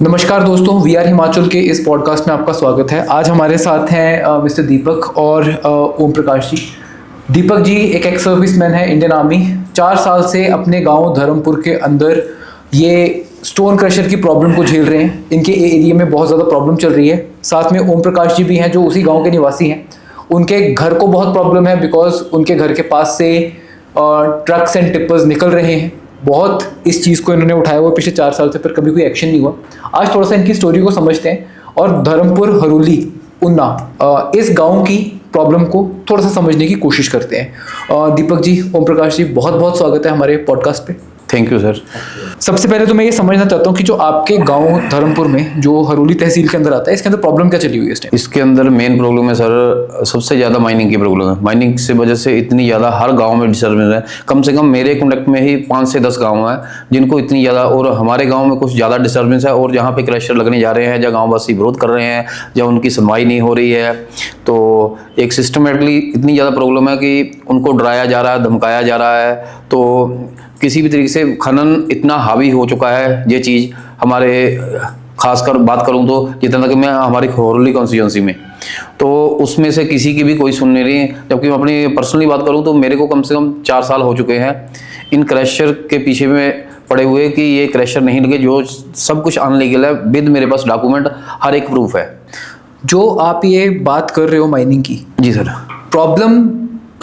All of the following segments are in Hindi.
नमस्कार दोस्तों, वी आर हिमाचल के इस पॉडकास्ट में आपका स्वागत है। आज हमारे साथ हैं मिस्टर दीपक और ओम प्रकाश जी। दीपक जी एक एक्स सर्विसमैन है इंडियन आर्मी। 4 साल से अपने गांव धर्मपुर के अंदर ये स्टोन क्रशर की प्रॉब्लम को झेल रहे हैं। इनके एरिया में बहुत ज़्यादा प्रॉब्लम चल रही है। साथ में ओम प्रकाश जी भी हैं जो उसी गाँव के निवासी हैं। उनके घर को बहुत प्रॉब्लम है बिकॉज उनके घर के पास से ट्रक्स एंड टिपर्स निकल रहे हैं। बहुत इस चीज़ को इन्होंने उठाया हुआ पिछले 4 साल से, पर कभी कोई एक्शन नहीं हुआ। आज थोड़ा सा इनकी स्टोरी को समझते हैं और धर्मपुर, हरोली, उन्ना इस गांव की प्रॉब्लम को थोड़ा सा समझने की कोशिश करते हैं। दीपक जी, ओम प्रकाश जी, बहुत बहुत स्वागत है हमारे पॉडकास्ट पे। Thank you sir. सबसे पहले तो मैं ये समझना चाहता हूँ कि जो आपके गांव धर्मपुर में जो हरोली तहसील के अंदर आता है, इसके अंदर प्रॉब्लम क्या चली हुई है इस टाइम? इसके अंदर मेन प्रॉब्लम है सर, सबसे ज़्यादा माइनिंग की प्रॉब्लम है। माइनिंग से वजह से इतनी ज़्यादा हर गांव में डिस्टर्बेंस है। कम से कम मेरे कॉन्टेक्ट में ही 5 से 10 गांव हैं जिनको इतनी ज़्यादा, और हमारे गांव में कुछ ज़्यादा डिस्टर्बेंस है। और जहाँ पे क्रशर लगने जा रहे हैं, जहाँ गाँववासी विरोध कर रहे हैं, जहाँ उनकी सुनवाई नहीं हो रही है, तो एक सिस्टमेटिकली इतनी ज़्यादा प्रॉब्लम है कि उनको डराया जा रहा है, धमकाया जा रहा है। तो किसी भी तरीके से खनन इतना हावी हो चुका है ये चीज़ हमारे, खासकर बात करूं तो जितना कि मैं हमारी हरोली कॉन्स्टिट्यूंसी में, तो उसमें से किसी की भी कोई सुन नहीं रही है। जबकि मैं अपनी पर्सनली बात करूं तो मेरे को कम से कम 4 साल हो चुके हैं इन क्रैशर के पीछे में पड़े हुए कि ये क्रैशर नहीं लगे, जो सब कुछ अनलीगल है। विद मेरे पास डॉक्यूमेंट हर एक प्रूफ है। जो आप ये बात कर रहे हो माइनिंग की, जी सर, प्रॉब्लम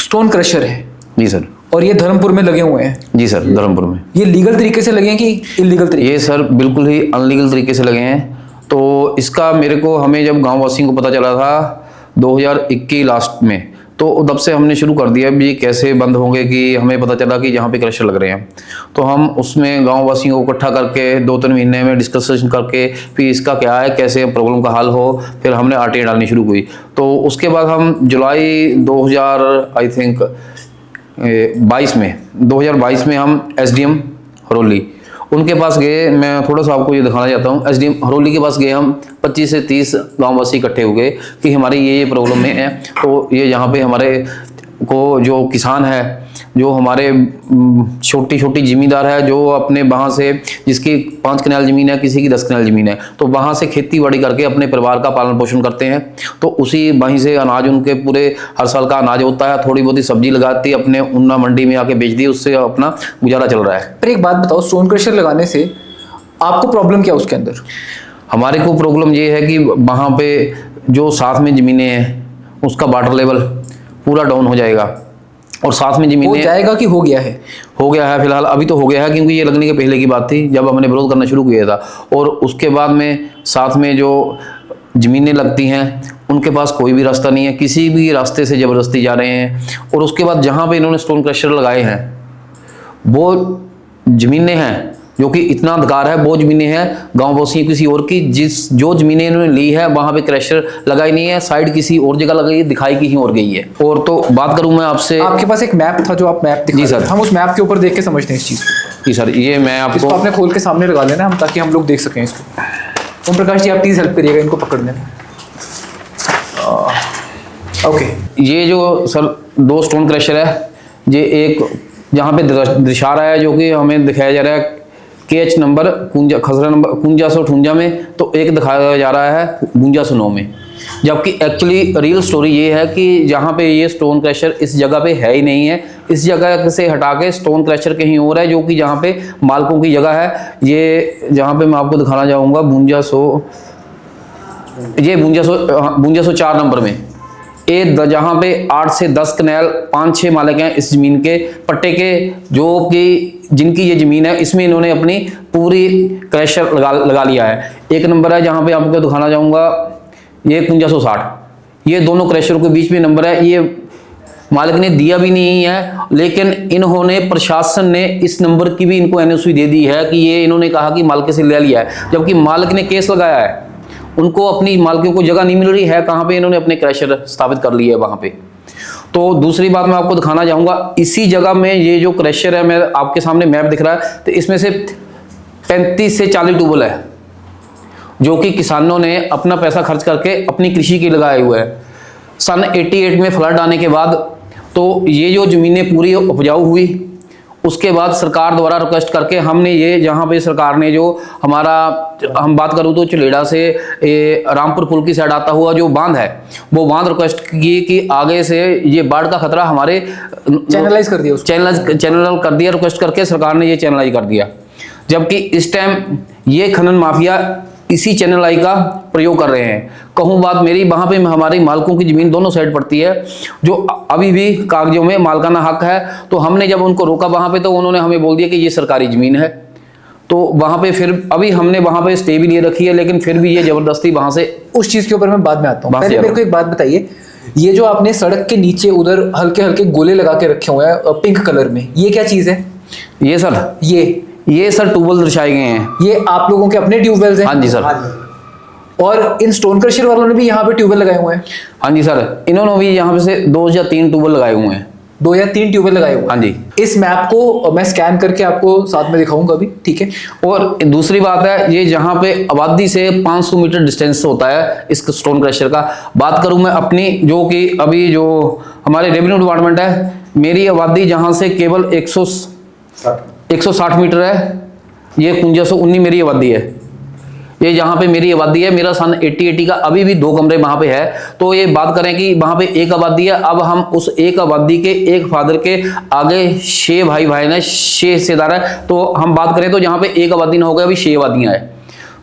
स्टोन क्रशर है। जी सर। और ये धर्मपुर में लगे हुए हैं? जी सर, धर्मपुर में। ये लीगल तरीके से लगे हैं कि इलीगल तरीके? ये सर बिल्कुल ही अनलीगल तरीके से लगे हैं। तो इसका हमें जब गांव वासियों को पता चला था 2021 लास्ट में, तो तब से हमने शुरू कर दिया भी कैसे बंद होंगे। कि हमें पता चला कि यहाँ पे क्रशर लग रहे हैं, तो हम उसमें गांव वासियों को इकट्ठा करके 2-3 महीने में डिस्कशन करके फिर इसका क्या है, कैसे प्रॉब्लम का हल हो, फिर हमने आरटीआई डालनी शुरू हुई। तो उसके बाद हम जुलाई 2022 में हम एसडीएम हरोली उनके पास गए। मैं थोड़ा सा आपको ये दिखाना चाहता हूँ। एसडीएम हरोली के पास गए हम, 25 से 30 गाँववासी इकट्ठे हो गए कि हमारी ये प्रॉब्लम है। तो ये यहाँ पे हमारे को जो किसान है, जो हमारे छोटी छोटी ज़मींदार है, जो अपने वहाँ से, जिसकी 5 कनाल ज़मीन है, किसी की 10 कनाल ज़मीन है, तो वहाँ से खेती बाड़ी करके अपने परिवार का पालन पोषण करते हैं। तो उसी वहीं से अनाज, उनके पूरे हर साल का अनाज होता है। थोड़ी बहुत ही सब्जी लगाती है, अपने उन्ना मंडी में आके बेच दी, उससे अपना गुजारा चल रहा है। पर एक बात बताओ, स्टोन क्रशर लगाने से आपको प्रॉब्लम क्या उसके अंदर? हमारे को प्रॉब्लम ये है कि वहाँ पे जो साथ में ज़मीनें हैं उसका वाटर लेवल पूरा डाउन हो जाएगा। और साथ में ज़मीनें हो जाएगा कि हो गया है? हो गया है, फिलहाल अभी तो हो गया है, क्योंकि ये लगने के पहले की बात थी जब हमने विरोध करना शुरू किया था। और उसके बाद में साथ में जो ज़मीनें लगती हैं उनके पास कोई भी रास्ता नहीं है, किसी भी रास्ते से ज़बरदस्ती जा रहे हैं। और उसके बाद जहाँ पे इन्होंने स्टोन क्रशर लगाए हैं वो ज़मीनें हैं जो कि इतना अधिकार है, वो ज़मीनें हैं गाँव वासी किसी और की। जो ज़मीनें इन्होंने ली है वहाँ पे क्रशर लगाई नहीं है, साइड किसी और जगह लगाई है, दिखाई कहीं और गई है। और तो बात करूँ मैं आपसे, आपके पास एक मैप था जो आप मैप दिखा? जी सर, हम उस मैप के ऊपर देख के समझते हैं इस चीज़ को। जी सर, ये मैं इसको आपने खोल के सामने लगा लेना हम, ताकि हम लोग देख सकें इसको। ओम प्रकाश जी, आप प्लीज़ हेल्प करिएगा इनको पकड़ने में। ओके, ये जो सर 2 स्टोन क्रशर है, ये एक जहाँ पे दर्शा रहा है, जो कि हमें दिखाया जा रहा है केएच नंबर खसरा नंबर 5158 में, तो एक दिखाया जा रहा है 5209 में। जबकि एक्चुअली रियल स्टोरी ये है कि जहाँ पे ये स्टोन क्रशर इस जगह पे है ही नहीं है। इस जगह से हटा के स्टोन क्रशर कहीं और है, जो कि जहाँ पे मालकों की जगह है। ये जहाँ पे मैं आपको दिखाना चाहूँगा 5204 नंबर में, जहाँ पे 8 से 10 कनाल 5-6 मालिक हैं इस ज़मीन के पट्टे के, जो कि जिनकी ये ज़मीन है, इसमें इन्होंने अपनी पूरी क्रशर लगा लिया है। एक नंबर है जहाँ पे आपको दिखाना चाहूँगा, ये 5160, ये दोनों क्रशर के बीच में नंबर है। ये मालिक ने दिया भी नहीं है, लेकिन इन्होंने, प्रशासन ने इस नंबर की भी इनको एनओसी दे दी है कि ये इन्होंने कहा कि मालिक से ले लिया है, जबकि मालिक ने केस लगाया है। उनको अपनी मालिकों को जगह नहीं मिल रही है, कहाँ पे इन्होंने अपने क्रशर स्थापित कर लिए है वहाँ पे। तो दूसरी बात मैं आपको दिखाना चाहूँगा, इसी जगह में ये जो क्रशर है, मैं आपके सामने मैप दिख रहा है, तो इसमें से 35 से 40 ट्यूबवेल है जो कि किसानों ने अपना पैसा खर्च करके अपनी कृषि के लगाए हुए हैं। सन 88 में फ्लड आने के बाद तो ये जो ज़मीनें पूरी उपजाऊ हुई, उसके बाद सरकार द्वारा रिक्वेस्ट करके हमने ये, जहाँ पे सरकार ने जो हमारा हम बात करूँ तो चलेड़ा से रामपुर पुल की साइड आता हुआ जो बांध है, वो बांध रिक्वेस्ट की कि आगे से ये बाढ़ का खतरा हमारे चैनलाइज कर दिया उसको। चैनल कर दिया, रिक्वेस्ट करके सरकार ने ये चैनलाइज कर दिया। जबकि इस टाइम ये खनन माफिया इसी चैनल आई का प्रयोग कर रहे हैं। कहूँ बात मेरी, वहाँ पे हमारी मालकों की ज़मीन दोनों साइड पड़ती है, जो अभी भी कागजों में मालकाना हक है। तो हमने जब उनको रोका वहाँ पे, तो उन्होंने हमें बोल दिया कि ये सरकारी ज़मीन है। तो वहाँ पे फिर अभी हमने वहाँ पे स्टे भी लिए रखी है, लेकिन फिर भी ये ज़बरदस्ती वहाँ से। उस चीज़ के ऊपर मैं बाद में आता हूँ, बात पहले से मेरे को एक बात बताइए, ये जो आपने सड़क के नीचे उधर हल्के हल्के गोले लगा के रखे हुए हैं पिंक कलर में, ये क्या चीज़ है? ये सर ट्यूबवेल दर्शाए गए हैं। ये आप लोगों के अपने ट्यूबवेल्स हैं? हाँ जी सर। और इन स्टोन क्रशर वालों ने भी यहाँ पे ट्यूबवेल लगाए हुए हैं? हाँ जी सर, इन्होंने भी यहाँ पे से 2 या 3 ट्यूबवेल लगाए हुए हैं। 2 या 3 ट्यूबवेल लगाए हुए हैं। हाँ जी। इस मैप को मैं स्कैन करके आपको साथ में दिखाऊंगा अभी, ठीक है? और दूसरी बात है, ये जहाँ पे आबादी से 500 मीटर डिस्टेंस होता है इस स्टोन क्रशर का। बात करूँ मैं अपनी, जो कि अभी जो हमारे रेवेन्यू डिपार्टमेंट है, मेरी आबादी जहाँ से केवल 160 मीटर है, ये 5519 मेरी आबादी है। ये जहाँ पे मेरी आबादी है, मेरा सन 80 का अभी भी 2 कमरे वहाँ पे है। तो ये बात करें कि वहाँ पे एक आबादी है, अब हम उस एक आबादी के एक फादर के आगे 6 भाई ने, 6 हिस्सेदार है। तो हम बात करें तो जहाँ पे एक आबादी ना हो गया, अभी 6 आबादियाँ हैं।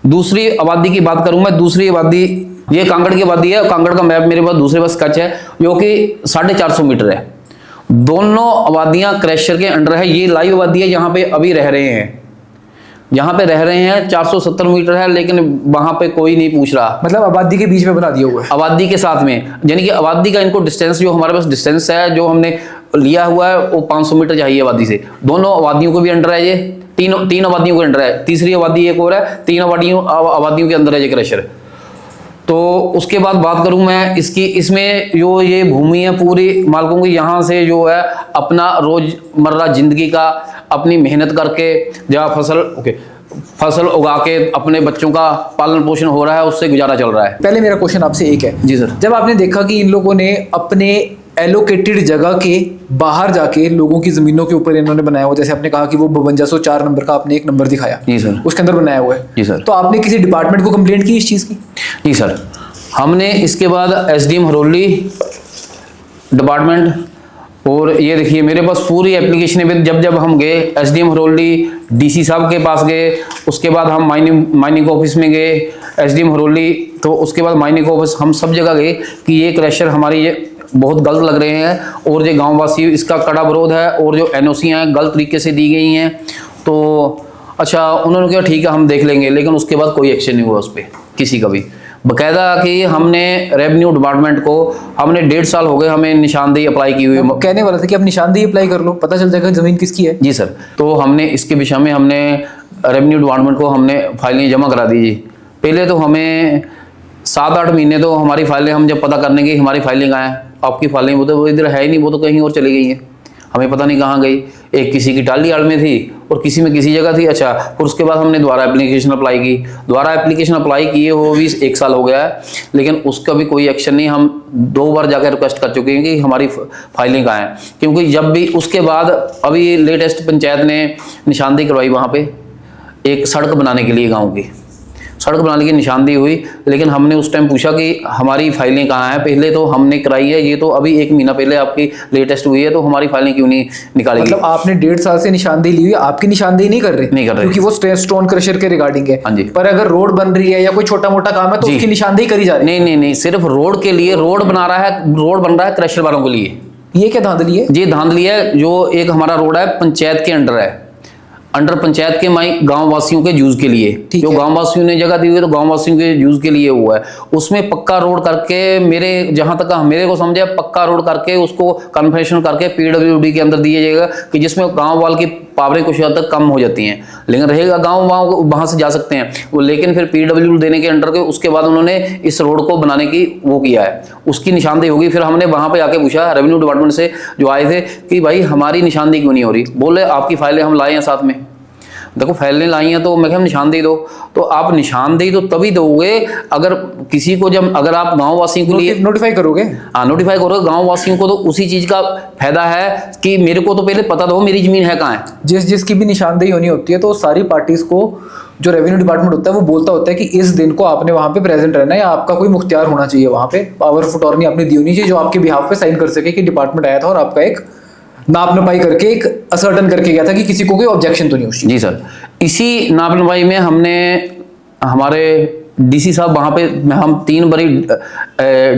दूसरी आबादी की बात करूँ मैं, दूसरी आबादी ये कांगड़ की आबादी है। कांगड़ का मैप मेरे पास दूसरे पास स्केच है, जो कि 450 मीटर है। दोनों आबादियाँ क्रशर के अंडर है। ये लाइव आबादी है, यहाँ पे अभी रह रहे हैं, यहाँ पे रह रहे हैं। 470 मीटर है, लेकिन वहां पे कोई नहीं पूछ रहा। मतलब आबादी के बीच में बना दिया हुआ है? आबादी के साथ में, यानी कि आबादी का इनको डिस्टेंस, जो हमारे पास डिस्टेंस है जो हमने लिया हुआ है, वो 500 मीटर चाहिए आबादी से। दोनों आबादियों को भी अंडर है ये, तीन आबादियों के अंडर है। तीसरी आबादी एक और है, 3 आबादियों के अंदर है ये क्रशर। तो उसके बाद बात करूं मैं इसकी, इसमें जो ये भूमि है पूरी मालकों की, यहाँ से जो है अपना रोजमर्रा जिंदगी का अपनी मेहनत करके, जहाँ फसल उगा के अपने बच्चों का पालन पोषण हो रहा है, उससे गुजारा चल रहा है। पहले मेरा क्वेश्चन आपसे एक है जी सर। जब आपने देखा कि इन लोगों ने अपने एलोकेटेड जगह के बाहर जाके लोगों की जमीनों के ऊपर इन्होंने बनाया हुआ, जैसे आपने कहा कि वो 5204 नंबर का आपने एक नंबर दिखाया, जी सर, उसके अंदर बनाया हुआ है, जी सर, तो आपने किसी डिपार्टमेंट को कंप्लेंट की इस चीज की? जी सर, हमने इसके बाद एसडीएम हरोली डिपार्टमेंट, और ये देखिए मेरे पास पूरी एप्लीकेशन है। जब हम गए एसडीएम हरोली, डीसी साहब के पास गए, उसके बाद हम माइनिंग ऑफिस में गए, एसडीएम हरोली, तो उसके बाद माइनिंग ऑफिस, हम सब जगह गए कि ये क्रशर हमारी ये बहुत गलत लग रहे हैं, और जो गाँव वासी इसका कड़ा विरोध है, और जो एनओसी हैं गलत तरीके से दी गई हैं। तो अच्छा, उन्होंने कहा ठीक है हम देख लेंगे, लेकिन उसके बाद कोई एक्शन नहीं हुआ उस पर किसी का भी। बकायदा कि हमने रेवेन्यू डिपार्टमेंट को, हमने 1.5 साल हो गए हमें निशानदेही अप्लाई की हुई। कहने वाला था कि आप निशानदेही अप्लाई कर लो, पता चल जाएगा जमीन किसकी है। जी सर, तो हमने इसके विषय में हमने रेवेन्यू डिपार्टमेंट को हमने फाइलें जमा करा दी जी। पहले तो हमें 7-8 महीने तो हमारी फाइलें, हम जब पता करने की हमारी फाइलें कहाँ हैं, आपकी फाइलें, वो तो इधर है ही नहीं, वो तो कहीं और चली गई हैं, हमें पता नहीं कहाँ गई। एक किसी की टाली आड़ में थी और किसी में किसी जगह थी। अच्छा, फिर उसके बाद हमने दोबारा एप्लीकेशन अप्लाई की, दोबारा एप्लीकेशन अप्लाई किए वो भी 1 साल हो गया है, लेकिन उसका भी कोई एक्शन नहीं। हम 2 बार जाकर रिक्वेस्ट कर चुके हैं कि हमारी फाइलें कहाँ हैं, क्योंकि जब भी उसके बाद अभी लेटेस्ट पंचायत ने निशानदेही करवाई वहाँ पे एक सड़क बनाने के लिए, गाँव की सड़क बनाने की निशानदेही हुई, लेकिन हमने उस टाइम पूछा कि हमारी फाइलें कहाँ हैं। पहले तो हमने कराई है, ये तो अभी 1 महीना पहले आपकी लेटेस्ट हुई है, तो हमारी फाइलें क्यों नहीं निकालेगी? मतलब आपने 1.5 साल से निशानदेही ली हुई, आपकी निशानदेही नहीं कर रहे? नहीं कर रहे, क्योंकि वो स्टोन क्रशर के रिगार्डिंग है। हाँ जी। पर अगर रोड बन रही है या कोई छोटा मोटा काम है तो उसकी निशानदेही करी जा रही है? नहीं, सिर्फ रोड के लिए, रोड बना रहा है, रोड बन रहा है क्रशर वालों के लिए। ये क्या धांधली है? जी धांधली है। जो एक हमारा रोड है पंचायत के अंडर है, अंडर पंचायत के गांव वासियों के यूज के लिए, जो गांव वासियों ने जगह दी हुई है, तो गांव वासियों के यूज के लिए हुआ है। उसमें पक्का रोड करके, जहां तक मेरे को समझे, पक्का रोड करके उसको कन्फेशन करके पीडब्ल्यूडी के अंदर दिया जाएगा, कि जिसमें गांव वाल की पावरें कुछ हद तक कम हो जाती हैं, लेकिन रहेगा गांव वहां से जा सकते हैं वो। लेकिन फिर पीडब्ल्यूडी देने के अंडर के उसके बाद उन्होंने इस रोड को बनाने की वो किया है, उसकी निशानदेही होगी। फिर हमने वहां पे आके पूछा रेवेन्यू डिपार्टमेंट से जो आए थे कि भाई हमारी निशानदेही क्यों नहीं हो रही? बोले आपकी फाइलें हम लाए हैं साथ में। देखो फाइलें लाई हैं, तो मैं क्या निशानदेही दो, तो आप निशानदेही तो तभी दोगे अगर किसी को, जब अगर आप गांव वासियों के लिए नोटिफाई करोगे। हाँ, नोटिफाई करोगे गांव वासियों को, तो उसी चीज का फायदा है कि मेरे को तो पहले पता दो मेरी जमीन है कहाँ है। जिसकी भी निशानदेही होनी होती है तो सारी पार्टीज को जो रेवेन्यू डिपार्टमेंट होता है वो बोलता होता है कि इस दिन को आपने वहाँ पे प्रेजेंट रहना है या आपका कोई मुख्तियार होना चाहिए, वहाँ पे पावर ऑफ अटॉर्नी आपने दी होनी चाहिए जो आपके बिहाफ पे साइन कर सके कि डिपार्टमेंट आया था और आपका एक नाप नपाई करके एक असर्टन करके गया था कि किसी को कोई ऑब्जेक्शन तो नहीं उस चीज़। जी सर, इसी नाप नपाई में हमने हमारे डीसी साहब वहाँ पे हम 3 बड़ी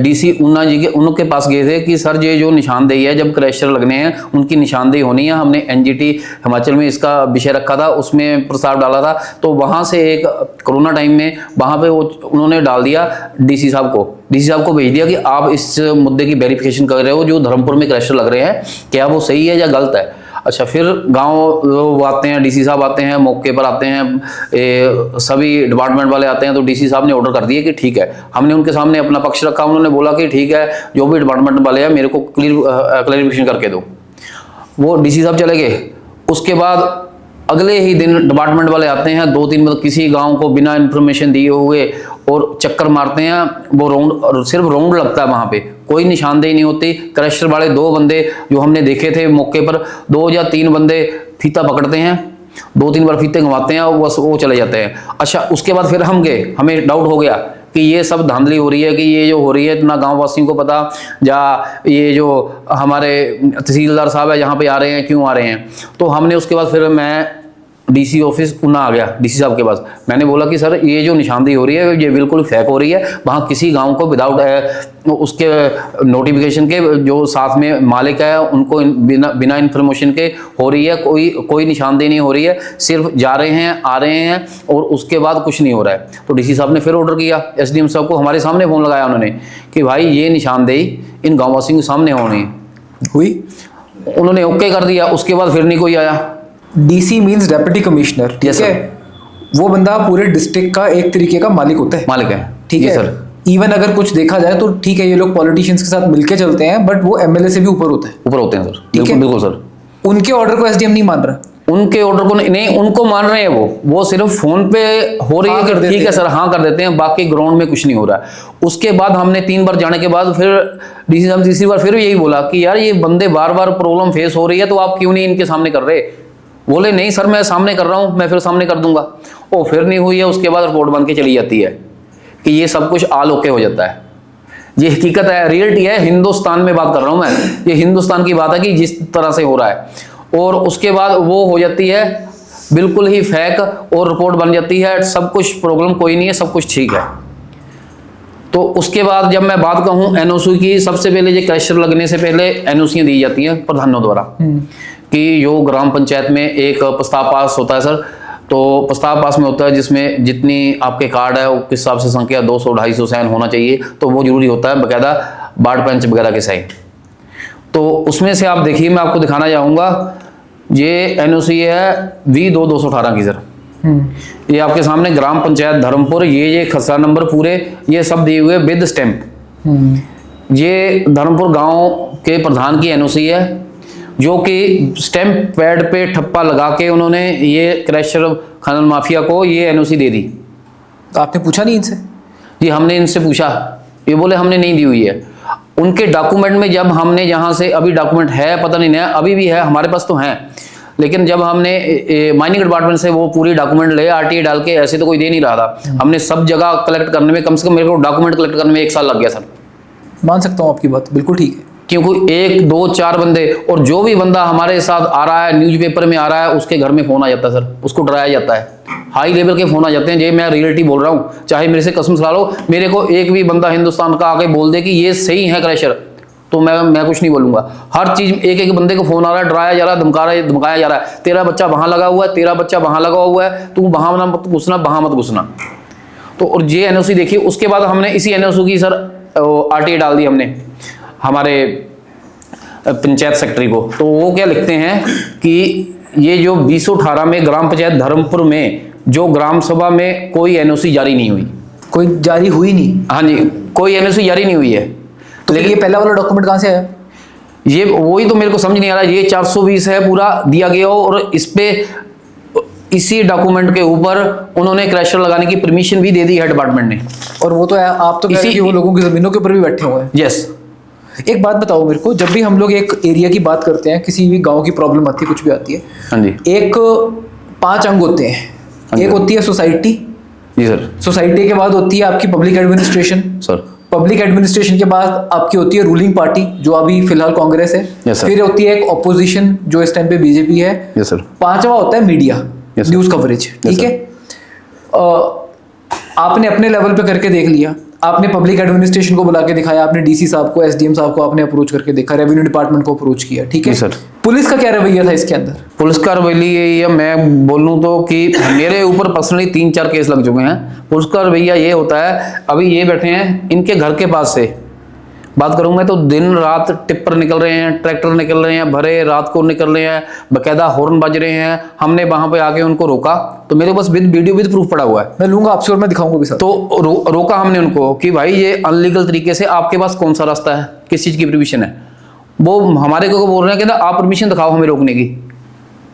डीसी ऊना जी के उनके पास गए थे कि सर ये जो निशानदेही है जब क्रैशर लगने हैं उनकी निशानदेही होनी है। हमने एनजीटी हिमाचल में इसका विषय रखा था, उसमें प्रस्ताव डाला था, तो वहाँ से एक कोरोना टाइम में वहाँ पे वो उन्होंने डाल दिया डीसी साहब को भेज दिया कि आप इस मुद्दे की वेरिफिकेशन कर रहे हो जो धर्मपुर में क्रैशर लग रहे हैं, क्या वो सही है या गलत है। अच्छा, फिर गांव वो आते हैं, डीसी साहब आते हैं, मौके पर आते हैं, सभी डिपार्टमेंट वाले आते हैं, तो डीसी साहब ने ऑर्डर कर दिए कि ठीक है। हमने उनके सामने अपना पक्ष रखा, उन्होंने बोला कि ठीक है जो भी डिपार्टमेंट वाले हैं मेरे को क्लियरिफिकेशन करके दो। वो डीसी साहब चले गए। उसके बाद अगले ही दिन डिपार्टमेंट वाले आते हैं, 2-3 मतलब किसी गांव को बिना इन्फॉर्मेशन दिए हुए और चक्कर मारते हैं। वो राउंड सिर्फ राउंड लगता है, वहां पे कोई निशानदेही नहीं होती। क्रशर वाले 2 बंदे जो हमने देखे थे मौके पर, 2 या 3 बंदे फीता पकड़ते हैं, 2-3 बार फीते घुमाते हैं और बस वो चले जाते हैं। अच्छा, उसके बाद फिर हम गए, हमें डाउट हो गया कि ये सब धांधली हो रही है, कि ये जो हो रही है इतना गांव वासियों को पता, या ये जो हमारे तहसीलदार साहब है यहाँ पे आ रहे हैं, क्यों आ रहे हैं। तो हमने उसके बाद फिर मैं डीसी ऑफिस ऊना आ गया, डीसी साहब के पास। मैंने बोला कि सर ये जो निशानदेही हो रही है ये बिल्कुल फेक हो रही है। वहाँ किसी गांव को विदाउट उसके नोटिफिकेशन के जो साथ में मालिक है उनको बिना इन्फॉर्मेशन के हो रही है, कोई निशानदेही नहीं हो रही है, सिर्फ जा रहे हैं आ रहे हैं और उसके बाद कुछ नहीं हो रहा है। तो डीसी साहब ने फिर ऑर्डर किया, एसडीएम साहब को हमारे सामने फ़ोन लगाया उन्होंने कि भाई ये निशानदेही इन गाँव वासियों के सामने होनी हुई। उन्होंने ओके कर दिया। उसके बाद फिर नहीं कोई आया। डीसी मींस डेप्यूटी कमिश्नर, ठीक Yes, है। वो बंदा पूरे डिस्ट्रिक्ट का एक तरीके का मालिक होता है, मालिक है, ठीक जी है सर। इवन अगर कुछ देखा जाए तो ठीक है ये लोग पॉलिटिशियंस के साथ मिलके चलते हैं, बट वो एमएलए से भी ऊपर होता है, ऊपर होते हैं सर, ठीक है। बिल्कुल बिल्कुल सर। उनके ऑर्डर को एसडीएम नहीं मान रहा, उनके ऑर्डर को नहीं, उनको मान रहे हैं। वो सिर्फ फोन पे हो रही हाँ है कर कि देते ठीक है हैं। सर, हाँ कर देते हैं, बाकी ग्राउंड में कुछ नहीं हो रहा है। उसके बाद हमने 3 बार जाने के बाद फिर डीसी साहब तीसरी बार फिर यही बोला कि यार ये बंदे बार बार प्रॉब्लम फेस हो रही है तो आप क्यों नहीं इनके सामने कर रहे। बोले नहीं सर मैं सामने कर रहा हूँ, मैं फिर सामने कर दूंगा। वो फिर नहीं हुई है। उसके बाद रिपोर्ट बन के चली जाती है कि ये सब कुछ आल ओके हो जाता है। ये हकीकत है, रियलिटी है, हिंदुस्तान में बात कर रहा हूँ मैं, ये हिंदुस्तान की बात है कि जिस तरह से हो रहा है। और उसके बाद वो हो जाती है बिल्कुल ही फेक और रिपोर्ट बन जाती है, सब कुछ प्रॉब्लम कोई नहीं है, सब कुछ ठीक है। तो उसके बाद जब मैं बात कहूँ एनओसी की, सबसे पहले ये क्रशर लगने से पहले एनओसियाँ दी जाती हैं प्रधानों द्वारा कि जो ग्राम पंचायत में एक प्रस्ताव पास होता है सर, तो प्रस्ताव पास में होता है जिसमें जितनी आपके कार्ड है उस हिसाब से संख्या 200-250 साइन होना चाहिए, तो वो जरूरी होता है, बकायदा वार्ड पंच वगैरह के साइन। तो उसमें से आप देखिए, मैं आपको दिखाना चाहूँगा, ये एनओसी है V2/218 की सर। ये आपके सामने ग्राम पंचायत धर्मपुर, ये खसरा नंबर पूरे ये सब दिए हुए विद स्टैंप। ये धर्मपुर गांव के प्रधान की एनओसी है जो कि स्टैंप पैड पे ठप्पा लगा के उन्होंने ये क्रशर खनन माफिया को ये एनओसी दे दी। तो आपने पूछा नहीं इनसे? जी हमने इनसे पूछा, ये बोले हमने नहीं दी हुई है। उनके डॉक्यूमेंट में जब हमने जहाँ से अभी डॉक्यूमेंट है पता नहीं नया, अभी भी है हमारे पास तो हैं, लेकिन जब हमने माइनिंग डिपार्टमेंट से वो पूरी डॉक्यूमेंट ले आरटीए डाल के, ऐसे तो कोई दे नहीं रहा था, हमने सब जगह कलेक्ट करने में कम से कम मेरे को डॉक्यूमेंट कलेक्ट करने में 1 साल लग गया सर। मान सकता हूँ आपकी बात, बिल्कुल ठीक है। क्योंकि 1, 2, 4 बंदे, और जो भी बंदा हमारे साथ आ रहा है न्यूज़पेपर में आ रहा है उसके घर में फोन आ जाता है सर, उसको डराया जाता है, हाई लेवल के फोन आ जाते हैं। ये मैं रियलिटी बोल रहा हूँ, चाहे मेरे से कसम खा लो, मेरे को एक भी बंदा हिंदुस्तान का आके बोल दे कि ये सही है क्रशर, तो मैं कुछ नहीं बोलूंगा। हर चीज एक बंदे को फोन आ रहा है, डराया जा रहा है, धमकाया जा रहा है, तेरा बच्चा वहां लगा हुआ है, तेरा बच्चा वहां लगा हुआ है, तू वहां मत घुसना, वहां मत घुसना। तो और ये एनओसी देखिए। उसके बाद हमने इसी एनओसी की सर आरटीए डाल दी हमने हमारे पंचायत सेक्रेटरी को। तो वो क्या लिखते हैं कि ये जो 2018 में ग्राम पंचायत धर्मपुर में जो ग्राम सभा में कोई एनओसी जारी नहीं हुई, कोई जारी हुई नहीं? हाँ जी, कोई एनओसी जारी नहीं हुई है। तो लेकिन ये पहला वाला डॉक्यूमेंट कहाँ से आया? ये वही तो मेरे को समझ नहीं आ रहा। ये 420 है पूरा दिया गया हो, और इस पे इसी डॉक्यूमेंट के ऊपर उन्होंने क्रशर लगाने की परमिशन भी दे दी है डिपार्टमेंट ने। और वो तो आप तो कह रहे हैं कि वो लोगों की जमीनों के ऊपर भी बैठे हुए हैं। यस। एक बात बताओ मेरे को, जब भी हम लोग एक एरिया की बात करते हैं, किसी भी गांव की प्रॉब्लम आती है, कुछ भी आती है, हाँ जी, एक 5 अंग होते हैं, एक होती है सोसाइटी, जी सर। सोसाइटी के बाद होती है आपकी public administration, sir. Public administration के बाद आपकी होती है रूलिंग पार्टी जो अभी फिलहाल कांग्रेस है, Yes, sir. फिर होती है एक ऑपोजिशन जो इस टाइम पे बीजेपी है, यस सर। पांचवा होता है media, Yes, sir. News coverage, ठीक sir. है। आपने अपने लेवल पे करके देख लिया, आपने पब्लिक एडमिनिस्ट्रेशन को बुला के दिखाया, आपने डीसी साहब को, एसडीएम साहब को आपने अप्रोच करके देखा, रेवेन्यू डिपार्टमेंट को अप्रोच किया, ठीक है जी, सर। पुलिस का क्या रवैया था इसके अंदर? पुलिस का रवैया यही है, मैं बोलूँ तो कि मेरे ऊपर पर्सनली 3-4 केस लग चुके हैं। पुलिस का रवैया ये होता है, अभी ये बैठे हैं, इनके घर के पास से बात करूँ मैं तो दिन रात टिप्पर निकल रहे हैं, ट्रैक्टर निकल रहे हैं, भरे रात को निकल रहे हैं, बकायदा हॉर्न बज रहे हैं। हमने वहां पे आके उनको रोका, तो मेरे पास विद वीडियो विद प्रूफ पड़ा हुआ है, मैं लूंगा आपसे और मैं दिखाऊंगा भी सर। तो रोका हमने उनको कि भाई ये अनलीगल तरीके से आपके पास कौन सा रास्ता है, किस चीज की परमिशन है। वो हमारे को बोल रहे हैं कि ना आप परमिशन दिखाओ हमें रोकने की।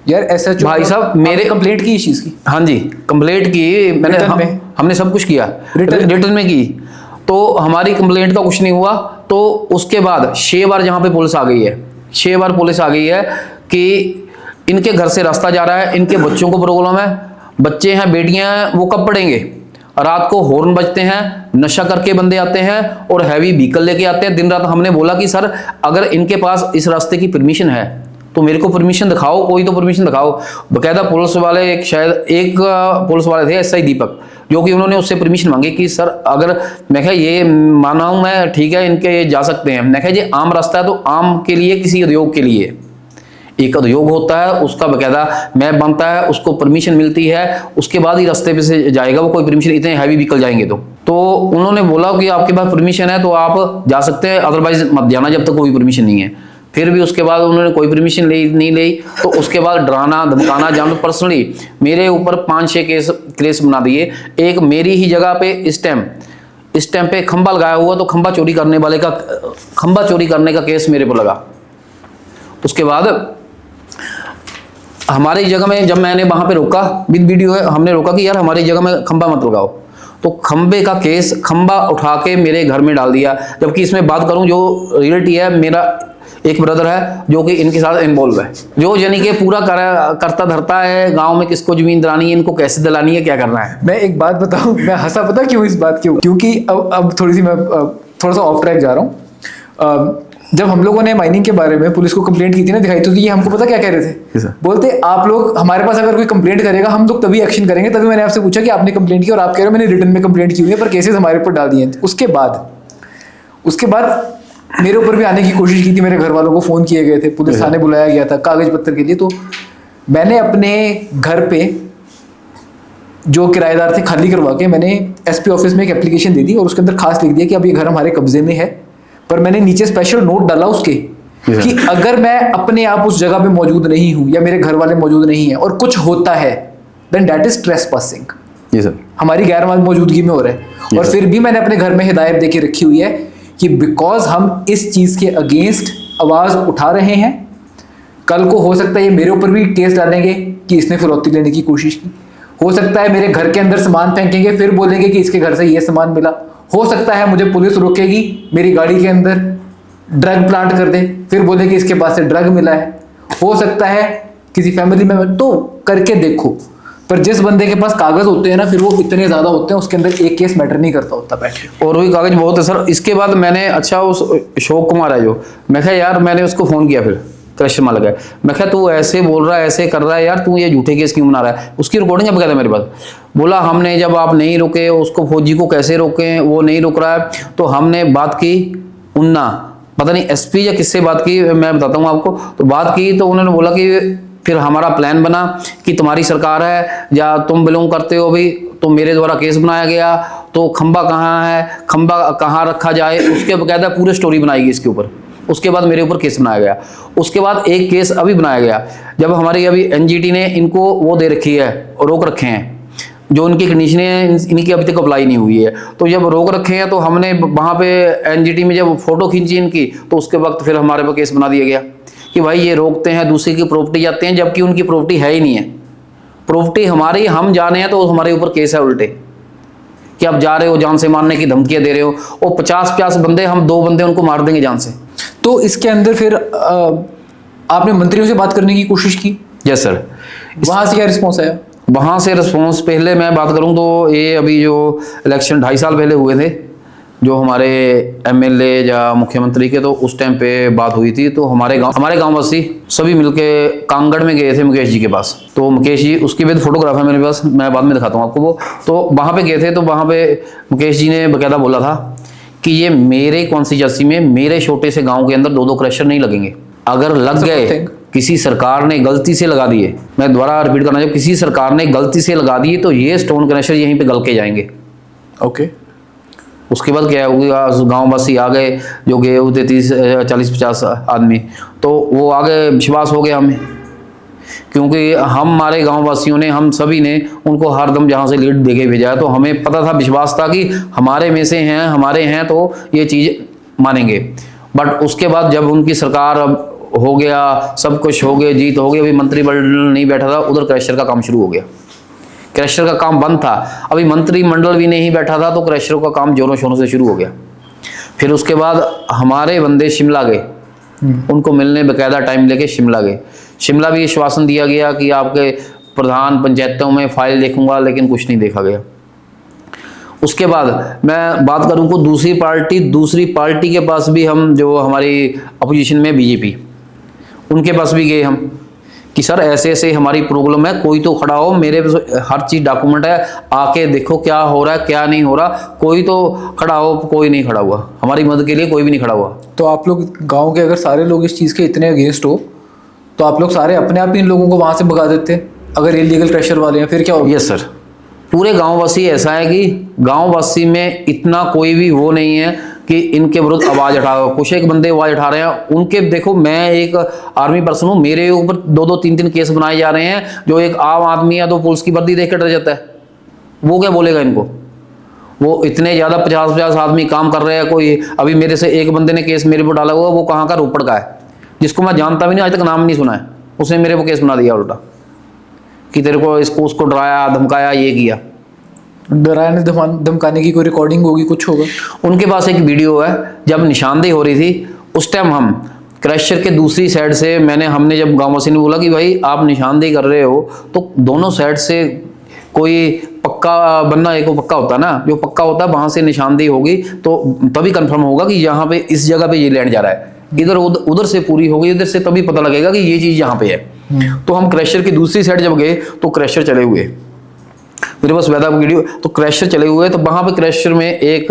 यार एसएचओ भाई साहब, मेरे कंप्लेंट की इस चीज की? हाँ जी, कंप्लेंट की मैंने, Written में? हमने सब कुछ किया, रिटर्न में की, तो हमारी कंप्लेंट का कुछ नहीं हुआ। तो उसके बाद 6 बार जहाँ पे पुलिस आ गई है, 6 बार पुलिस आ गई है कि इनके घर से रास्ता जा रहा है, इनके बच्चों को प्रॉब्लम है, बच्चे हैं, बेटियां हैं, वो कब पढ़ेंगे। रात को हॉर्न बजते हैं, नशा करके बंदे आते हैं और हैवी व्हीकल लेके आते हैं दिन रात। हमने बोला कि सर अगर इनके पास इस रास्ते की परमिशन है तो मेरे को परमिशन दिखाओ, कोई तो परमिशन दिखाओ। बकायदा पुलिस वाले, एक पुलिस वाले थे एसआई दीपक, जो कि उन्होंने उससे परमिशन मांगी कि सर अगर, मैं कहा ये माना हूं मैं, ठीक है इनके ये जा सकते हैं। मैं कहा ये आम रास्ता है, तो आम के लिए, किसी उद्योग के लिए एक उद्योग होता है, उसका बकायदा मैप बनता है, उसको परमिशन मिलती है, उसके बाद ही रास्ते पे से जाएगा वो, कोई परमिशन, इतने हैवी व्हीकल जाएंगे तो उन्होंने बोला कि आपके पास परमिशन है तो आप जा सकते हैं, अदरवाइज मत जाना जब तक कोई परमिशन नहीं है। फिर भी उसके बाद उन्होंने कोई परमिशन नहीं ली, तो उसके बाद डराना धमकाना, जहाँ पर्सनली मेरे ऊपर 5-6 केस बना दिए। एक मेरी ही जगह पे इस टाइम पे खंबा लगाया हुआ, तो खंबा चोरी करने का केस मेरे पर लगा। उसके बाद हमारी जगह में जब मैंने वहां पे रोका, विद वीडियो है, हमने रोका कि यार हमारी जगह में खंबा मत लगाओ, तो खंबे का केस, खंबा उठा के मेरे घर में डाल दिया। जबकि इसमें बात करूं, जो रियलिटी है, मेरा एक ब्रदर है जो कि इनके साथ इन्वॉल्व है, जो यानी कि पूरा करता धरता है, गांव में किसको जमीन दिलानी है, इनको कैसे दिलानी है, क्या करना है। मैं एक बात बताऊं, मैं हंसा पता क्यों इस बात क्यों, क्योंकि अब थोड़ी सी मैं थोड़ा सा ऑफ ट्रैक जा रहा हूँ। जब हम लोगों ने माइनिंग के बारे में पुलिस को कंप्लेंट की थी ना, दिखाई, तो ये हमको पता क्या कह रहे थे, बोलते आप लोग हमारे पास अगर कोई कंप्लेंट करेगा हम लोग तभी एक्शन करेंगे। तभी मैंने आपसे पूछा कि आपने कंप्लेंट की, और आप कह रहे हो मैंने रिटर्न में कंप्लेंट की हुई है, पर केसेस हमारे ऊपर डाल दिए। उसके बाद मेरे ऊपर भी आने की कोशिश की थी, मेरे घर वालों को फोन किए गए थे, पुलिस थाने बुलाया गया था कागज पत्र के लिए। तो मैंने अपने घर पे जो किराएदार थे खाली करवा के मैंने एसपी ऑफिस में एक एप्लीकेशन दे दी, और उसके अंदर खास लिख दिया कि अब ये घर हमारे कब्जे में है। पर मैंने नीचे स्पेशल नोट डाला उसके कि अगर मैं अपने आप उस जगह पे मौजूद नहीं हूं या मेरे घर वाले मौजूद नहीं है और कुछ होता है, देन दैट इज ट्रेसपासिंग। जी सर, हमारी गैर मौजूदगी में हो रहा है। और फिर भी मैंने अपने घर में हिदायत देके रखी हुई है कि बिकॉज हम इस चीज के अगेंस्ट आवाज उठा रहे हैं, कल को हो सकता है ये मेरे ऊपर भी केस डालेंगे कि इसने फिरौती लेने की कोशिश की, हो सकता है मेरे घर के अंदर सामान फेंकेंगे, फिर बोलेंगे कि इसके घर से ये सामान मिला, हो सकता है मुझे पुलिस रोकेगी, मेरी गाड़ी के अंदर ड्रग प्लांट कर दे, फिर बोलेगी इसके पास से ड्रग मिला है, हो सकता है किसी फैमिली में, तो करके देखो। पर जिस बंदे के पास कागज होते हैं ना, फिर वो इतने ज्यादा होते हैं, उसके अंदर एक केस मैटर नहीं करता होता बैठ के, और भी कागज बहुत है सर। इसके बाद मैंने, अच्छा उस अशोक कुमार है जो, मैं कहा यार, मैंने उसको फोन किया, फिर क्रशर में लगा, मैं कहा तू ऐसे बोल रहा है, ऐसे कर रहा है यार, तू ये झूठे केस क्यों बना रहा है। उसकी रिकॉर्डिंग है बकायदा मेरे पास। बोला हमने जब आप नहीं रुके, उसको फौजी को कैसे रोके, वो नहीं रुक रहा है, तो हमने बात की उन्ना, पता नहीं एसपी या किससे बात की, मैं बताता हूँ आपको। तो बात की तो उन्होंने बोला कि फिर हमारा प्लान बना कि तुम्हारी सरकार है या तुम बिलोंग करते हो भी, तो मेरे द्वारा केस बनाया गया, तो खंबा कहाँ है, खंबा कहाँ रखा जाए, उसके बकायदा पूरी स्टोरी बनाई गई इसके ऊपर। उसके बाद मेरे ऊपर केस बनाया गया। उसके बाद एक केस अभी बनाया गया, जब हमारी अभी एनजीटी ने इनको वो दे रखी है, रोक रखे हैं, जो उनकी कंडीशन है इनकी अभी तक अप्लाई नहीं हुई है, तो जब रोक रखे हैं तो हमने वहाँ पे एनजीटी में जब फोटो खींची इनकी, तो उसके वक्त फिर हमारे पर केस बना दिया गया कि भाई ये रोकते हैं, दूसरे की प्रॉपर्टी जाते हैं, जबकि उनकी प्रॉपर्टी है ही नहीं है, प्रॉपर्टी हमारी, हम जाने हैं तो हमारे ऊपर केस है उल्टे कि आप जा रहे हो, जान से मारने की धमकियां दे रहे हो, और 50 बंदे, हम 2 बंदे उनको मार देंगे जान से। तो इसके अंदर फिर आपने मंत्रियों से बात करने की कोशिश की? Yes sir. वहां से क्या रिस्पॉन्स आया? वहाँ से रिस्पॉन्स पहले मैं बात करूँ तो ये अभी जो इलेक्शन 2.5 साल पहले हुए थे, जो हमारे एमएलए या मुख्यमंत्री के, तो उस टाइम पे बात हुई थी। तो हमारे गांव वासी सभी मिलके कांगड़ में गए थे मुकेश जी के पास। तो मुकेश जी, उसकी भी फोटोग्राफ है मेरे पास, मैं बाद में दिखाता हूँ आपको वो। तो वहाँ पे गए थे, तो वहाँ पे मुकेश जी ने बकायदा बोला था कि ये मेरे कॉन्स्टिट्यूंसी में मेरे छोटे से गाँव के अंदर 2-2 क्रशर नहीं लगेंगे। अगर लग गए, किसी सरकार ने गलती से लगा दिए, मैं दोबारा रिपीट करना चाहूँ, किसी सरकार ने गलती से लगा दिए तो ये स्टोन क्रशर यहीं पे गल के जाएंगे। ओके। उसके बाद क्या होगा, गाँव वासी आ गए जो गए होते 40-50 आदमी, तो वो आगे विश्वास हो गया हमें, क्योंकि हमारे गाँव वासियों ने, हम सभी ने उनको हरदम जहाँ से लीड देके भेजा, तो हमें पता था, विश्वास था कि हमारे में से हैं, हमारे हैं तो ये चीज़ मानेंगे। बट उसके बाद जब उनकी सरकार हो गया, सब कुछ हो गया, जीत हो गई, अभी मंत्रिमंडल नहीं बैठा था, उधर क्रशर का काम शुरू हो गया। क्रशर का काम बंद था, अभी मंत्रिमंडल भी नहीं बैठा था, तो क्रशर का काम जोरों शोरों से शुरू हो गया। फिर उसके बाद हमारे बंदे शिमला गए, उनको मिलने बकायदा टाइम लेके शिमला गए। शिमला भी आश्वासन दिया गया कि आपके प्रधान पंचायतों में फाइल देखूंगा, लेकिन कुछ नहीं देखा गया। उसके बाद मैं बात करूं को दूसरी पार्टी के पास भी हम, जो हमारी अपोजिशन में बीजेपी, उनके पास भी गए हम कि सर ऐसे ऐसे हमारी प्रॉब्लम है, कोई तो खड़ा हो, मेरे हर चीज़ डॉक्यूमेंट है, आके देखो क्या हो रहा है क्या नहीं हो रहा, कोई तो खड़ा हो। कोई नहीं खड़ा हुआ, हमारी मदद के लिए कोई भी नहीं खड़ा हुआ। तो आप लोग गांव के अगर सारे लोग इस चीज़ के इतने अगेंस्ट हो, तो आप लोग सारे अपने आप ही इन लोगों को वहाँ से भगा देते अगर इलीगल क्रशर वाले हैं, फिर क्या होगा? यस सर, पूरे गांववासी ऐसा है कि गांववासी में इतना कोई भी वो नहीं है कि इनके विरुद्ध आवाज उठाओ। कुछ एक बंदे आवाज उठा रहे हैं, उनके देखो, मैं एक आर्मी पर्सन हूँ, मेरे ऊपर 2-2, 3-3 केस बनाए जा रहे हैं। जो एक आम आदमी है तो पुलिस की वर्दी देख कर डर जाता है, वो क्या बोलेगा इनको? वो इतने ज्यादा 50-50 आदमी काम कर रहे हैं। कोई अभी मेरे से एक बंदे ने केस मेरे पर डाला हुआ, वो कहाँ का, रोपड़ का है, जिसको मैं जानता भी नहीं, आज तक नाम नहीं सुना है। उसने मेरे को केस बना दिया उल्टा कि तेरे को इसको उसको डराया धमकाया, ये किया। डराने धमकाने की कोई रिकॉर्डिंग होगी, कुछ होगा? उनके पास एक वीडियो है, जब निशानदेही हो रही थी उस टाइम हम क्रशर के दूसरी साइड से, हमने जब गांववासी ने बोला कि भाई आप निशानदेही कर रहे हो, तो दोनों साइड से कोई पक्का बनना, एक पक्का होता है ना, जो पक्का होता है वहां से निशानदेही होगी तो तभी कंफर्म होगा कि यहाँ पे इस जगह पे ये लैंड जा रहा है। इधर उधर से पूरी होगी, इधर से तभी पता लगेगा कि ये चीज यहाँ पे है। तो हम क्रशर की दूसरी साइड जब गए तो क्रशर चले हुए, मेरे पास वैदा वीडियो, तो क्रशर चले हुए, तो वहां पे क्रशर में एक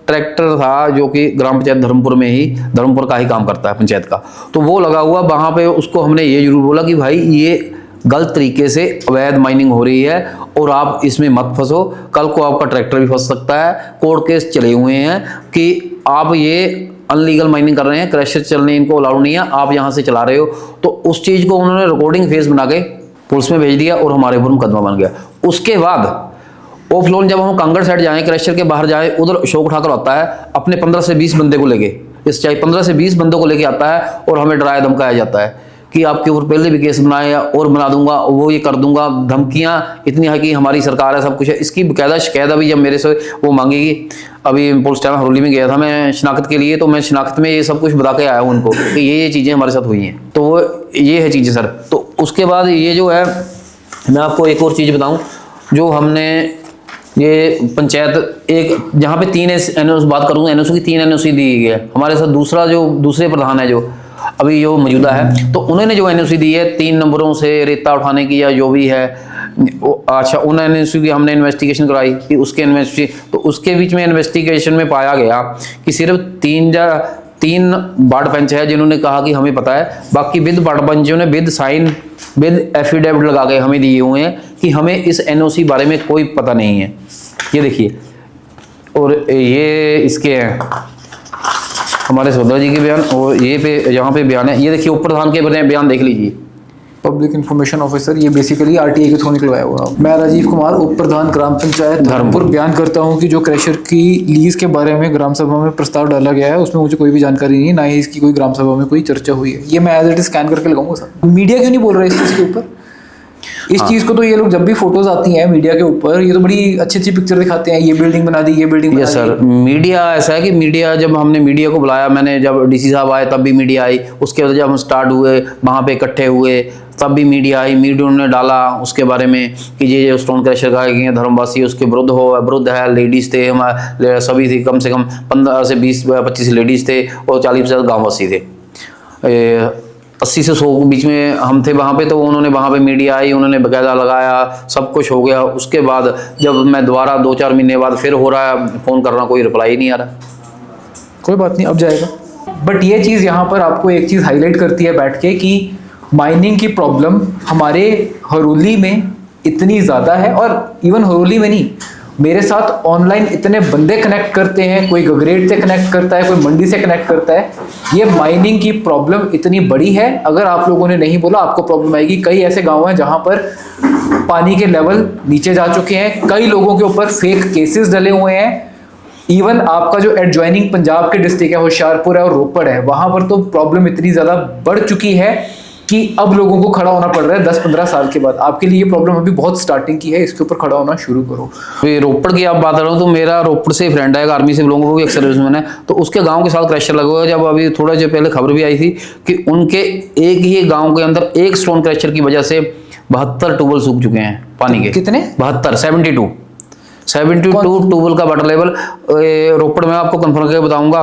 ट्रैक्टर था जो कि ग्राम पंचायत धर्मपुर का ही काम करता है, पंचायत का, तो वो लगा हुआ वहां पे। उसको हमने ये जरूर बोला कि भाई ये गलत तरीके से अवैध माइनिंग हो रही है और आप इसमें मत फंसो, कल को आपका ट्रैक्टर भी फंस सकता है। कोर्ट केस चले हुए हैं कि आप ये अनलीगल माइनिंग कर रहे हैं, क्रशर चलने इनको अलाउड नहीं है, आप यहाँ से चला रहे हो। तो उस चीज को उन्होंने रिकॉर्डिंग फेस बना के पुलिस में भेज दिया और हमारे ऊपर मुकदमा बन गया। उसके बाद ऑफ लोन जब हम कांगड़ साइड जाएं, क्रशर के बाहर जाएं, उधर अशोक ठाकर आता है अपने 15 से 20 बंदे को लेके, इस चाहे 15 से 20 बंदों को लेके आता है और हमें डराया धमकाया जाता है कि आपके ऊपर पहले भी केस बनाए और बना दूंगा, वो ये कर दूंगा। धमकियां इतनी है कि हमारी सरकार है, सब कुछ है। इसकी बकायदा शिकायत अभी जब मेरे से वो मांगेगी, अभी पुलिस टाइम हरोली में गया था मैं शिनाख्त के लिए, तो मैं शिनाख्त में ये सब कुछ बता के आया हूँ उनको कि ये चीज़ें हमारे साथ हुई हैं। तो वो ये है चीज़ें सर। तो उसके बाद ये जो है, मैं आपको एक और चीज़ बताऊँ, जो हमने ये पंचायत एक जहाँ पे 3 एनओसी बात करूँगा, एनओसी की 3 एनओसी दी गई है हमारे साथ। दूसरे प्रधान है जो अभी जो मौजूदा है, तो उन्होंने जो एनओसी दी है 3 नंबरों से रेता उठाने की या जो भी है, अच्छा उन एनओसी की हमने इन्वेस्टिगेशन कराई कि उसके तो उसके बीच में इन्वेस्टिगेशन में पाया गया कि सिर्फ 3 वार्ड पंच है जिन्होंने कहा कि हमें पता है, बाकी विद वार्ड पंचों ने विद साइन विद एफिडेविट लगा के हमें दिए हुए हैं कि हमें इस एनओसी बारे में कोई पता नहीं है। ये देखिए, और ये इसके हैं हमारे सोदरा जी के बयान, और ये पे यहाँ पे बयान है, ये देखिए उप प्रधान के बयान देख लीजिए। पब्लिक इन्फॉर्मेशन ऑफिसर, ये बेसिकली आरटीआई के थ्रू निकलवाया हुआ। मैं राजीव कुमार, उप प्रधान ग्राम पंचायत धर्मपुर, बयान करता हूं कि जो क्रशर की लीज के बारे में ग्राम सभा में प्रस्ताव डाला गया है उसमें मुझे कोई भी जानकारी नहीं है, ना ही इसकी कोई ग्राम सभा में कोई चर्चा हुई है। ये मैं एज इट इज स्कैन करके लगाऊंगा सर। मीडिया क्यों नहीं बोल रहा है इस चीज़ के ऊपर? इस चीज को तो ये लोग जब भी फोटोज आती हैं मीडिया के ऊपर, ये तो बड़ी अच्छी अच्छी पिक्चर दिखाते हैं, ये बिल्डिंग बना दी, ये बिल्डिंग बना दी। सर, मीडिया ऐसा है कि मीडिया, जब हमने मीडिया को बुलाया, मैंने जब डीसी साहब आए तब भी मीडिया आई, उसके बाद जब हम स्टार्ट हुए वहाँ पे इकट्ठे हुए तब भी मीडिया आई, मीडिया ने डाला उसके बारे में कि ये जो स्टोन क्रशर का है धर्मवासी उसके विरुद्ध है। लेडीज़ थे, हमारे सभी थी, कम से कम 15 से 20-25 लेडीज़ थे और 40 से ज़्यादा गाँववासी थे। 80 से 100 के बीच में हम थे वहाँ पे। तो उन्होंने वहाँ पे मीडिया आई, उन्होंने बकायदा लगाया, सब कुछ हो गया। उसके बाद जब मैं दोबारा 2-4 महीने बाद फिर हो रहा है, फ़ोन कर रहा हूँ, कोई रिप्लाई नहीं आ रहा। कोई बात नहीं, अब जाएगा। बट ये चीज़ यहाँ पर आपको एक चीज़ हाईलाइट करती है बैठ के कि माइनिंग की प्रॉब्लम हमारे हरोली में इतनी ज़्यादा है। और इवन हरोली में नहीं, मेरे साथ ऑनलाइन इतने बंदे कनेक्ट करते हैं, कोई गगरेट से कनेक्ट करता है, कोई मंडी से कनेक्ट करता है। ये माइनिंग की प्रॉब्लम इतनी बड़ी है, अगर आप लोगों ने नहीं बोला आपको प्रॉब्लम आएगी। कई ऐसे गांव हैं जहां पर पानी के लेवल नीचे जा चुके हैं, कई लोगों के ऊपर फेक केसेस डले हुए हैं। इवन आपका जो एडजॉइनिंग पंजाब के डिस्ट्रिक्ट है, होशियारपुर है और रोपड़ है, वहां पर तो प्रॉब्लम इतनी ज़्यादा बढ़ चुकी है कि अब लोगों को खड़ा होना पड़ रहा है 10-15 साल के बाद। आपके लिए ये प्रॉब्लम अभी बहुत स्टार्टिंग की है, इसके ऊपर खड़ा होना शुरू करो। ये रोपड़ की आप बात कर रहे हो तो मेरा रोपड़ से फ्रेंड है, आर्मी से लोगों को भी एक सर्विसमैन है, तो उसके गांव के साथ क्रशर लगा हुआ है। जब अभी थोड़ा जो पहले खबर भी आई थी कि उनके एक ही गांव के अंदर एक स्टोन क्रशर की वजह से 72 ट्यूबवेल सूख चुके हैं पानी के। कितने? 72 ट्यूबवेल का वाटर लेवल रोपड़ में आपको कंफर्म करके बताऊंगा।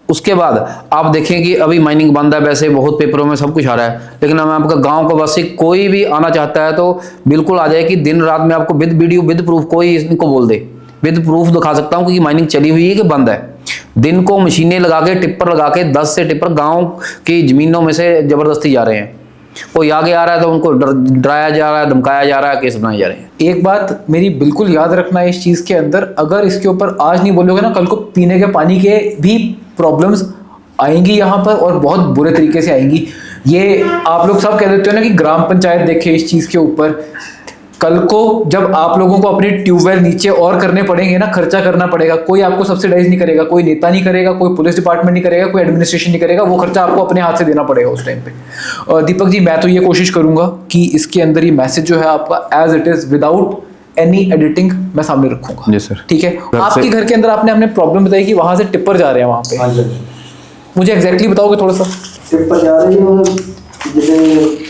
उसके बाद आप देखें कि अभी माइनिंग बंद है, वैसे बहुत पेपरों में सब कुछ आ रहा है, लेकिन हम आपका गांव का वासी कोई भी आना चाहता है तो बिल्कुल आ जाए कि दिन रात में आपको विद वीडियो विद प्रूफ, कोई इनको बोल दे, विद प्रूफ दिखा सकता हूं कि माइनिंग चली हुई है कि बंद है। दिन को मशीनें लगा के, टिप्पर लगा के 10 से टिप्पर गाँव की जमीनों में से जबरदस्ती जा रहे हैं। कोई आगे आ रहा है तो उनको डराया जा रहा है, धमकाया जा रहा है, केस बनाए जा रहे हैं। एक बात मेरी बिल्कुल याद रखना इस चीज़ के अंदर, अगर इसके ऊपर आज नहीं बोलोगे ना, कल को पीने के पानी के भी प्रॉब्लम्स आएंगी यहाँ पर और बहुत बुरे तरीके से आएंगी। ये आप लोग सब कह देते हो ना कि ग्राम पंचायत देखे इस चीज़ के ऊपर। कल को जब आप लोगों को अपने ट्यूबवेल नीचे और करने पड़ेंगे ना, खर्चा करना पड़ेगा, कोई आपको सब्सिडाइज नहीं करेगा, कोई नेता नहीं करेगा, कोई पुलिस डिपार्टमेंट नहीं करेगा, कोई एडमिनिस्ट्रेशन नहीं करेगा, वो खर्चा आपको अपने हाथ से देना पड़ेगा उस टाइम पे। और दीपक जी, मैं तो ये कोशिश करूंगा कि इसके अंदर ये मैसेज जो है आपका as it is without any editing मैं सामने रखूंगा। जी सर। ठीक है। आपके घर के अंदर आपने हमने प्रॉब्लम बताई कि वहां से टिप्पर जा रहे हैं वहां पे, मुझे एग्जैक्टली बताओगे थोड़ा सा? टिप्पर जा रही है जिसे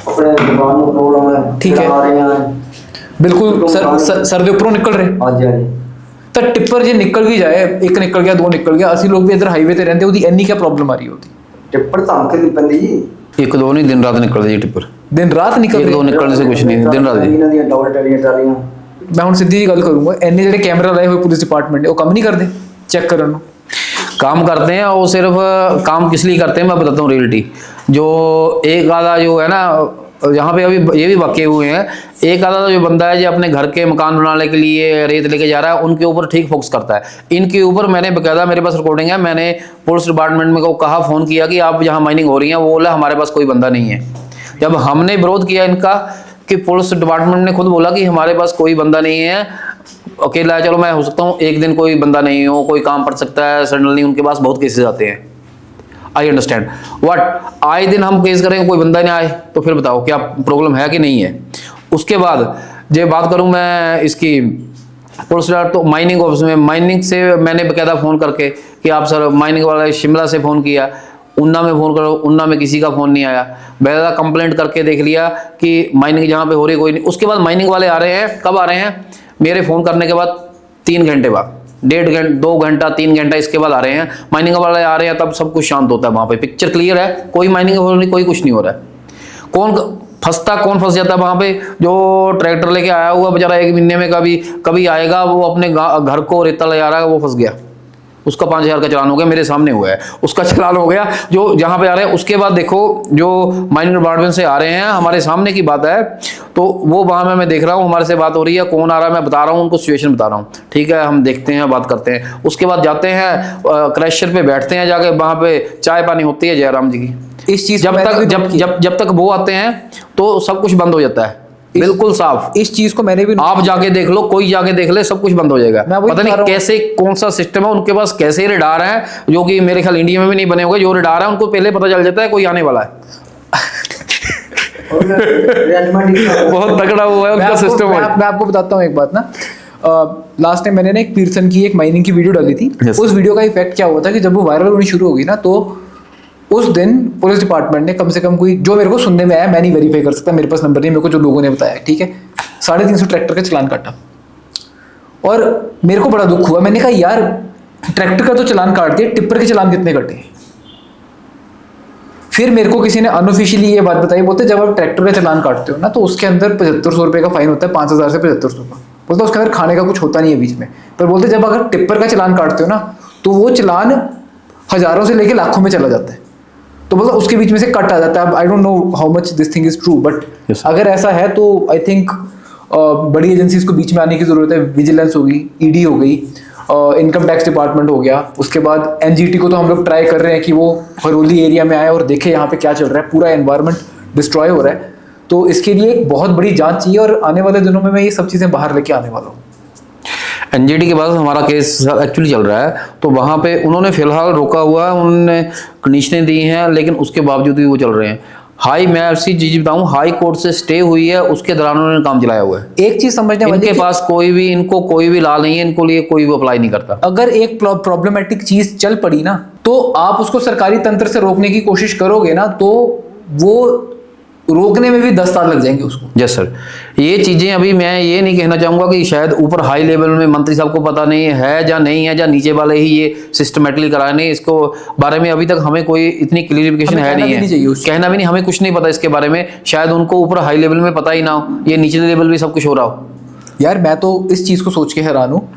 अपने दुकान में प्रॉब्लम है, ठीक है, आ रहे हैं बिल्कुल सर दे ऊपरों निकल रहे। हाँ जी, हाँ जी। तो टिप्पर जे निकल भी जाए, एक निकल गया, दो निकल गया, असि लोग भी इधर हाईवे ते रहंदे, ओदी एनी क्या प्रॉब्लम आ रही होती? टिप्पर धमके नहीं पैंदी जी, एक दो नहीं, दिन रात निकलते जी टिप्पर। दिन रात निकल एक रहे? दो निकलने से कुछ नहीं, दिन रात जी। ਇਹਨਾਂ ਦੀਆਂ ਡਬਲ ਟੈਲੀਆਂ ਟਰਾਲੀਆਂ। मैं ਹੁਣ सीधी जी गल करूंगा, एने जेडे कैमरा लाए हुए पुलिस डिपार्टमेंट ने वो काम नहीं करते चेक करने? काम करते हैं, और सिर्फ काम किस लिए करते हैं मैं बताता हूँ रियलिटी। जो एक आधा जो है ना, यहाँ पे अभी ये भी वाक़े हुए हैं, एक आधा जो बंदा है जो अपने घर के मकान बनाने के लिए रेत लेके जा रहा है, उनके ऊपर ठीक फोकस करता है। इनके ऊपर मैंने बकायदा, मेरे पास रिकॉर्डिंग है, मैंने पुलिस डिपार्टमेंट में को कहा, फ़ोन किया कि आप जहाँ माइनिंग हो रही है, वो बोला हमारे पास कोई बंदा नहीं है। जब हमने विरोध किया इनका कि पुलिस डिपार्टमेंट ने खुद बोला कि हमारे पास कोई बंदा नहीं है, अकेला है, चलो मैं हो सकता हूँ एक दिन कोई बंदा नहीं हो, कोई काम पड़ सकता है, सडनली उनके पास बहुत केसेस आते हैं, आई अंडरस्टैंड वट। आए दिन हम केस करेंगे, कोई बंदा नहीं आए, तो फिर बताओ क्या प्रॉब्लम है कि नहीं है। उसके बाद जब बात करूं मैं इसकी पुलिस तो माइनिंग ऑफिस में, माइनिंग से मैंने बकायदा फ़ोन करके कि आप सर माइनिंग वाले शिमला से फ़ोन किया, उन्ना में फ़ोन करो, उन्ना में किसी का फ़ोन नहीं आया। बकायदा कंप्लेंट करके देख लिया कि माइनिंग जहाँ पे हो रही कोई नहीं। उसके बाद माइनिंग वाले आ रहे हैं, कब आ रहे हैं? मेरे फ़ोन करने के बाद 3 घंटे बाद, 1.5 घंटा 2 घंटा 3 घंटा इसके बाद आ रहे हैं। माइनिंग वाले आ रहे हैं, तब सब कुछ शांत होता है वहाँ पे, पिक्चर क्लियर है, कोई माइनिंग हो रही, कोई कुछ नहीं हो रहा है। कौन फंसता, कौन फंस जाता है वहाँ पे? जो ट्रैक्टर लेके आया हुआ बेचारा 1 महीने में कभी आएगा, वो अपने घर को रेता ले जा रहा है, वो फंस गया, उसका 5000 का चालान हो गया, मेरे सामने हुआ है, उसका चालान हो गया जो जहाँ पे आ रहे हैं। उसके बाद देखो जो माइनिंग डिपार्टमेंट से आ रहे हैं, हमारे सामने की बात है, तो वो वहाँ में मैं देख रहा हूँ, हमारे से बात हो रही है, कौन आ रहा है मैं बता रहा हूँ, उनको सिचुएशन बता रहा हूँ, ठीक है, हम देखते हैं, बात करते हैं। उसके बाद जाते हैं क्रैशर पे, बैठते हैं, जाके वहाँ पे चाय पानी होती है जयराम जी की। इस चीज जब तक वो आते हैं तो सब कुछ बंद हो जाता है, बिल्कुल साफ। इस चीज को मैंने भी, आप जाके देख लो, कोई जाके देख ले, सब कुछ बंद हो जाएगा। पता नहीं कैसे, कौन सा सिस्टम है उनके पास, कैसे रेडार है, जो कि मेरे ख्याल इंडिया में भी नहीं बने होंगे। जो रेडार है उनको पहले पता चल जाता है कोई आने वाला है। बहुत तगड़ा हुआ है उनका सिस्टम। मैं आपको बताता हूँ एक बात ना, लास्ट टाइम मैंने ना एक पीरसन की एक माइनिंग की वीडियो डाली थी। उस वीडियो का इफेक्ट क्या हुआ था कि जब वो वायरल होनी शुरू होगी ना, तो उस दिन पुलिस डिपार्टमेंट ने कम से कम कोई, जो मेरे को सुनने में आया, मैं नहीं वेरीफाई कर सकता, मेरे पास नंबर नहीं, मेरे को जो लोगों ने बताया, ठीक है, 350 ट्रैक्टर का चालान काटा। और मेरे को बड़ा दुख हुआ, मैंने कहा यार ट्रैक्टर का तो चालान काट दिया, टिप्पर के चालान कितने कटे? फिर मेरे को किसी ने अनऑफिशियली ये बात बताई, बोलते जब आप ट्रैक्टर का चालान काटते हो ना तो उसके अंदर 7500 रुपये का फाइन होता है, 5000 से 7500 का। बोलते उसके अंदर खाने का कुछ होता नहीं है बीच में। पर बोलते जब अगर टिप्पर का चालान काटते हो ना तो वो चालान हजारों से लेके लाखों में चला जाता है। तो बोलते उसके बीच में से कट आ जाता है। I don't know how much this thing is true, but अगर ऐसा है तो आई थिंक बड़ी एजेंसीज को बीच में आने की जरूरत है। विजिलेंस होगी, ईडी हो गई, इनकम टैक्स डिपार्टमेंट हो गया, उसके बाद एनजीटी को तो हम लोग ट्राई कर रहे हैं कि वो हरोली एरिया में आए और देखे यहाँ पे क्या चल रहा है, पूरा एनवायरनमेंट डिस्ट्रॉय हो रहा है। तो इसके लिए एक बहुत बड़ी जांच चाहिए और आने वाले दिनों में मैं ये सब चीज़ें बाहर लेके आने वाला हूँ। एनजीटी के बाद हमारा केस एक्चुअली चल रहा है, तो वहाँ पे उन्होंने फिलहाल रोका हुआ है, उन्होंने कंडीशनें दी हैं, लेकिन उसके बावजूद भी वो चल रहे हैं। मैं ऐसी चीज बताऊं, हाई कोर्ट से स्टे हुई है, उसके दौरान उन्होंने काम चलाया हुआ है। एक चीज समझने वाली, इनके पास इनको कोई भी ला नहीं है, इनको लिए कोई भी अप्लाई नहीं करता। अगर एक प्रॉब्लमेटिक चीज चल पड़ी ना तो आप उसको सरकारी तंत्र से रोकने की कोशिश करोगे ना तो वो रोकने में भी 10 साल लग जाएंगे उसको। यस सर, ये चीजें अभी मैं ये नहीं कहना चाहूंगा कि शायद ऊपर हाई लेवल में मंत्री साहब को पता नहीं है या नहीं है, या नीचे वाले ही ये सिस्टमेटिकली कराए नहीं, इसको बारे में अभी तक हमें कोई इतनी क्लियरिफिकेशन है नहीं है, कहना भी नहीं, हमें कुछ नहीं पता इसके बारे में। शायद उनको ऊपर हाई लेवल में पता ही ना हो, ये निचले लेवल भी सब कुछ हो रहा हो। यार मैं तो इस चीज को सोच के हैरान हूँ।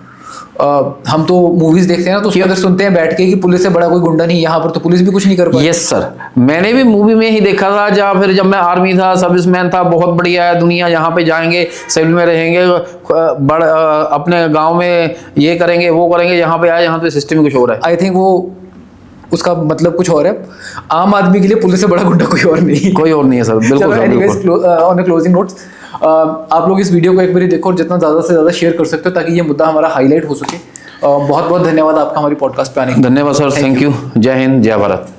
हम तो मूवीज देखते हैं ना तो उसके अंदर सुनते हैं बैठ के कि पुलिस से बड़ा कोई गुंडा नहीं। यहाँ पर तो पुलिस भी कुछ नहीं कर पाई। यस सर, मैंने भी मूवी में ही देखा था, जहाँ फिर जब मैं आर्मी था, सर्विसमैन था, बहुत बढ़िया है दुनिया, यहाँ पे जाएंगे, सिविल में रहेंगे, अपने गांव में ये करेंगे वो करेंगे, यहाँ पे आए, यहाँ पे सिस्टम कुछ हो रहा है। आई थिंक वो उसका मतलब कुछ और है। आम आदमी के लिए पुलिस से बड़ा गुंडा कोई और नहीं, कोई और नहीं है सर, बिल्कुल। ऑन क्लोजिंग नोट्स, आप लोग इस वीडियो को एक बार देखो और जितना ज़्यादा से ज़्यादा शेयर कर सकते हो ताकि ये मुद्दा हमारा हाईलाइट हो सके। बहुत बहुत धन्यवाद आपका हमारी पॉडकास्ट पे आने के लिए। धन्यवाद सर, थैंक यू। जय हिंद, जय भारत।